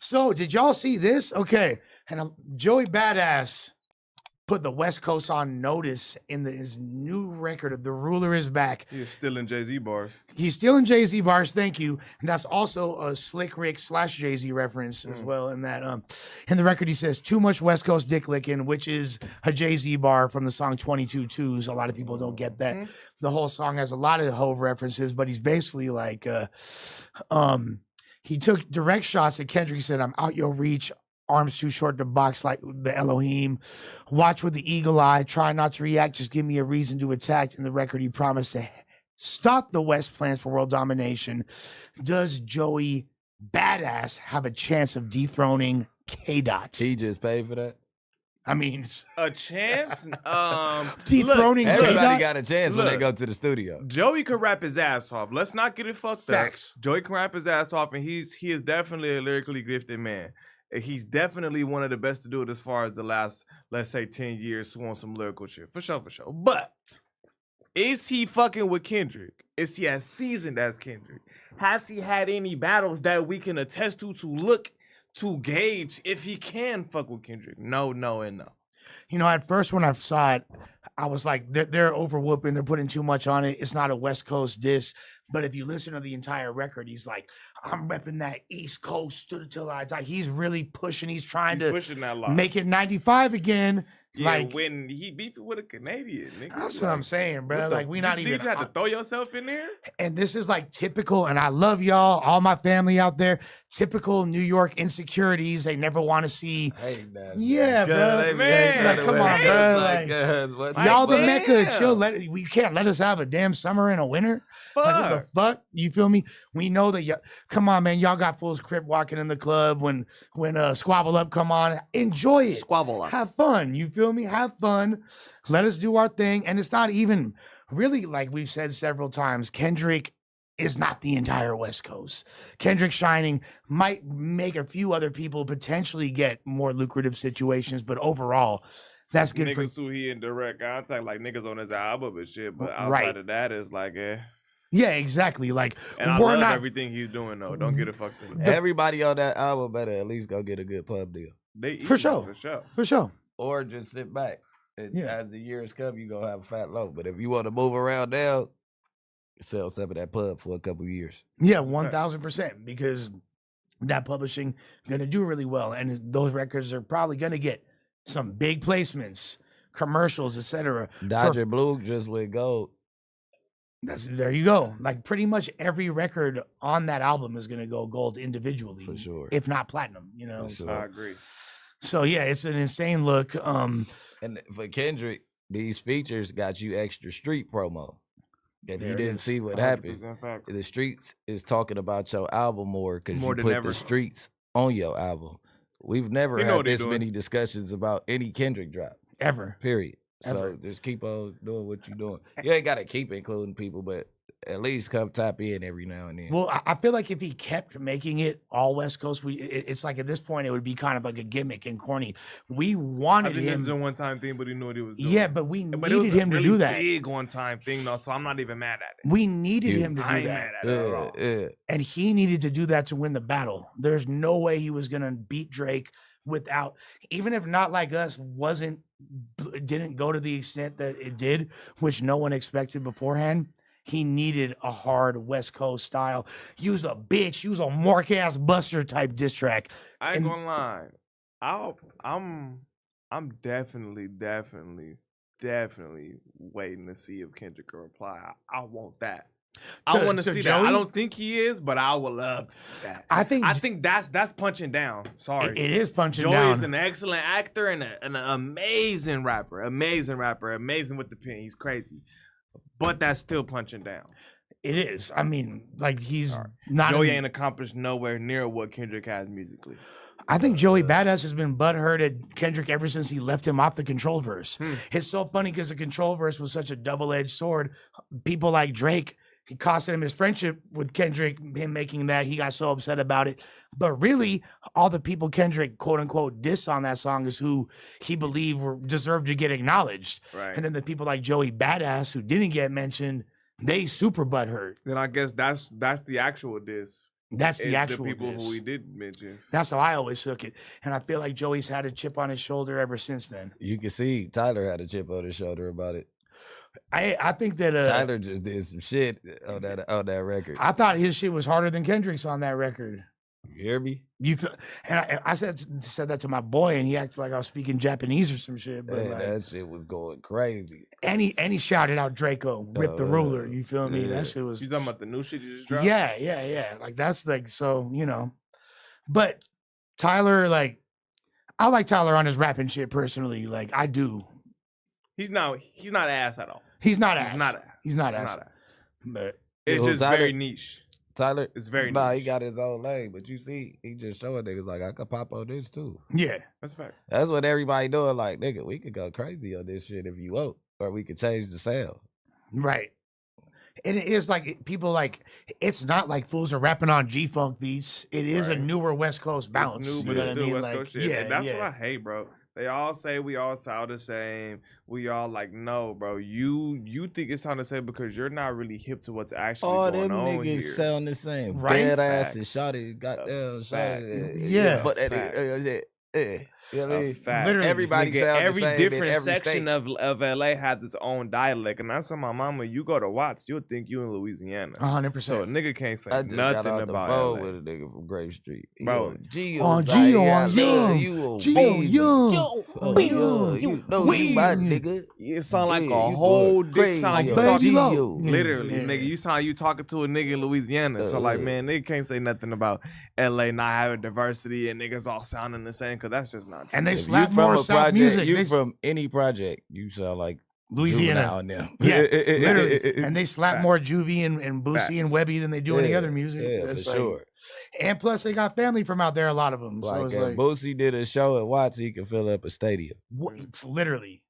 So did y'all see this? Okay, and Joey Badass put the West Coast on notice in his new record of "The Ruler Is Back." He's still in Jay-Z bars. He's stealing Jay-Z bars, thank you. And that's also a Slick Rick / Jay-Z reference as well. In that in the record, he says too much West Coast dick licking, which is a Jay-Z bar from the song 22 Twos. A lot of people don't get that. The whole song has a lot of Hove references, but he's basically like he took direct shots at Kendrick. He said, "I'm out your reach. Arms too short to box like the Elohim. Watch with the eagle eye. Try not to react. Just give me a reason to attack." In the record, he promised to stop the West plans for world domination. Does Joey Badass have a chance of dethroning K-Dot? He just paid for that. I mean, A chance? dethroning Everybody K-Dot? got a chance when they go to the studio. Joey can rap his ass off. Let's not get it fucked Facts. up. Joey can rap his ass off, and he is definitely a lyrically gifted man. He's definitely one of the best to do it as far as the last, let's say, 10 years on some lyrical shit. For sure, for sure. But is he fucking with Kendrick? Is he as seasoned as Kendrick? Has he had any battles that we can attest to look to gauge if he can fuck with Kendrick? No, no, and no. You know, at first when I saw it, I was like, they're over whooping. They're putting too much on it. It's not a West Coast diss. But if you listen to the entire record, he's like, I'm repping that East Coast stood until I die. He's really pushing. He's trying to pushing that line. make it 95 again. Yeah, like when he beefing with a Canadian, nigga. that's what I'm saying, bro. Like we not you even. have to throw yourself in there. And this is like typical, and I love y'all, all my family out there. Typical New York insecurities. They never want to see. Yeah, bro. Man, like, come on, bro. Like, y'all the Mecca. Chill. We can't let us have a damn summer and a winter. Fuck. Like, what the fuck? You feel me? We know that. Come on, man. Y'all got fools crip walking in the club when Squabble Up come on. Enjoy it. Squabble Up. Have fun. You feel me? Have fun. Let us do our thing. And it's not even really, like we've said several times, Kendrick is not the entire West Coast. Kendrick shining might make a few other people potentially get more lucrative situations, but overall, that's good niggas for who he in direct contact, like niggas on his album and shit. But outside of that, it's like, yeah, exactly. Like, and I we're love not everything he's doing though. Don't get it fucked up. Everybody on that album better at least go get a good pub deal. For sure. Or just sit back. And as the years come, you gonna have a fat load. But if you want to move around now, sell some of that pub for a couple of years. Yeah, 1,000%. Because that publishing gonna do really well, and those records are probably gonna get some big placements, commercials, etc. Dodger Blue just went gold. There you go. Like pretty much every record on that album is gonna go gold individually, for sure, if not platinum. You know, sure. I agree. So yeah, it's an insane look. And for Kendrick, these features got you extra street promo. If you didn't see what happened, the streets is talking about your album more because you put the streets on your album. We've never had this many discussions about any Kendrick drop. Ever. Period. Ever. So just keep on doing what you're doing. You ain't got to keep including people, but at least come tap in every now and then. Well, I feel like if he kept making it all West Coast, it's like at this point it would be kind of like a gimmick and corny. We wanted him. It's a one-time thing, but he knew what he was doing. Yeah, but we needed him to do that. Big one-time thing, though. So I'm not even mad at it. We needed him to do that. Mad at it at all. And he needed to do that to win the battle. There's no way he was gonna beat Drake without, even if Not Like Us didn't go to the extent that it did, which no one expected beforehand. He needed a hard West Coast style. Use a bitch, use a mark ass buster type diss track. I ain't gonna lie. I'm definitely waiting to see if Kendrick can reply. I want that. I want to see that. I don't think he is, but I would love to see that. I think that's punching down. Sorry, it is punching down. down. Joey is an excellent actor and an amazing rapper. Amazing with the pen. He's crazy, but that's still punching down. It is. I mean, like he's not. Joey ain't accomplished nowhere near what Kendrick has musically. I think Joey Badass has been butthurt at Kendrick ever since he left him off the Control verse. It's so funny because the Control verse was such a double-edged sword. People like Drake, he cost him his friendship with Kendrick, him making that. He got so upset about it. But really, all the people Kendrick, quote unquote, diss on that song is who he believed deserved to get acknowledged. Right. And then the people like Joey Badass, who didn't get mentioned, they super butthurt. Then I guess that's the actual diss. That's the actual the people diss. who we did mention. That's how I always took it. And I feel like Joey's had a chip on his shoulder ever since then. You can see Tyler had a chip on his shoulder about it. I think that Tyler just did some shit on that record. I thought his shit was harder than Kendrick's on that record. You hear me? You feel, and I said that to my boy, and he acted like I was speaking Japanese or some shit. But Man, like, that shit was going crazy. And he shouted out Draco, rip the ruler. You feel me? That shit was. You talking about the new shit you just dropped? Yeah. Like that's like so, you know. But Tyler, like, I like Tyler on his rapping shit personally. Like I do. He's not ass at all. He's not ass. He's not He's ass. not ass. But it's just Tyler, very niche. Tyler, it's very nah, niche. He got his own lane, but you see, he just showing niggas like I could pop on this too. Yeah, that's fact. That's what everybody doing. Like, nigga, we could go crazy on this shit if you want, or we could change the sound. Right. And it is like people like it's not like fools are rapping on G-Funk beats. It is a newer West Coast bounce. It's new, but you know it's what still I mean? West Like, Coast shit. And that's what I hate, bro. They all say we all sound the same. We all like, no, bro. You think it sound the same because you're not really hip to what's actually going on here. All them niggas sound the same. Right? Dead ass and shotty, goddamn shotty. Yeah. Fuck that. You know what I mean? Literally, everybody sound every the same different in every section state. of LA has its own dialect, and that's what my mama. You go to Watts, you'll think you in Louisiana. 100%. So a nigga can't say I just nothing got off about the phone LA. with a nigga from Grave Street, Bro. Gio, on Young, you know you my nigga. It sound like Yeah, a you whole good. different. Sound like you Baby talking. low. Literally, Yeah. nigga, you sound like you talking to a nigga in Louisiana. So like, man, nigga can't say nothing about LA not having diversity and niggas all sounding the same because that's just not true. And they If slap you from more a South project, music. you They- from any project, you sound like Louisiana. Juvenile now. Yeah, literally. And they slap more Juvie and Boosie and Webby than they do any other music. Yeah, It's for like- sure. And plus, they got family from out there, a lot of them. So Like, it's like, Boosie did a show at Watts, he could fill up a stadium. literally.